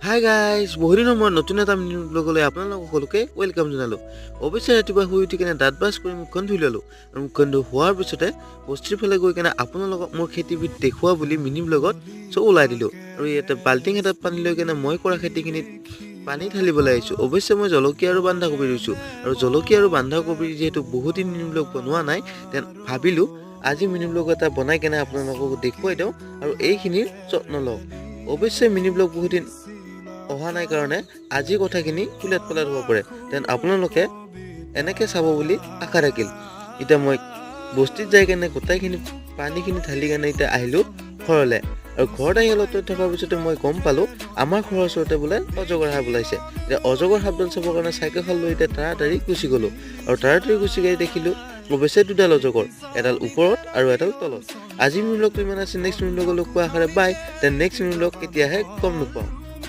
Hi guys, বহুদিনৰ মই নতুন এটা মিনি ব্লগলৈ আপোনালোক সকলোকে ৱেলকাম জনালোঁ। অৱশ্যে ৰাতিপুৱা শুই উঠি কিনে দাঁত ব্ৰাছ কৰি মুখখন ধুই ল'লোঁ আৰু মুখখন ধুই হোৱাৰ পিছতে বস্তিৰ ফালে গৈ কিনে আপোনালোকক মোৰ খেতিবিধ দেখুওৱা বুলি মিনি ব্লগত চব ওলাই দিলোঁ। আৰু ইয়াতে বাল্টিং এটাত পানী লৈ কিনে মই কৰা খেতিখিনিত পানী ঢালিবলৈ আহিছোঁ। অৱশ্যে মই জলকীয়া আৰু বন্ধাকবি ৰুইছোঁ আৰু জলকীয়া আৰু বন্ধাকবি যিহেতু বহুত দিন মিনি ব্লগ বনোৱা নাই, তেন ভাবিলোঁ আজি মিনি ব্লগ এটা বনাই কিনে আপোনালোকক দেখুৱাই দিওঁ আৰু এইখিনিৰ যত্ন লওঁ। অৱশ্যে মিনি ব্লগ বহুত দিন অহা নাই কাৰণে আজি কথাখিনি উলট পালট হ'ব পাৰে, তেন আপোনালোকে এনেকৈ চাব বুলি আশা থাকিল। এতিয়া মই বস্তিত যাই কেনে গোটেইখিনি পানীখিনি ঢালি কেনে এতিয়া আহিলোঁ ঘৰলৈ। আৰু ঘৰত আহি অলপ থকাৰ পিছতে মই গম পালোঁ আমাৰ ঘৰৰ ওচৰতে বোলে অজগৰ সাপ ওলাইছে। এতিয়া অজগৰ সাপডাল চাবৰ কাৰণে চাইকেলখন লৈ এতিয়া তাড়াতাড়ি গুচি গ'লোঁ আৰু তাড়াতাড়ি গুচি গাই দেখিলোঁ অৱশ্যে দুডাল অজগৰ, এডাল ওপৰত আৰু এডাল তলত। আজি মিনি ব্লগটো ইমান আছে, নেক্সট মিনি ব্লগলৈ কোৱা আশাৰে বাই। নেক্সট মিনি ব্লগ কেতিয়াহে গম নাপাওঁ।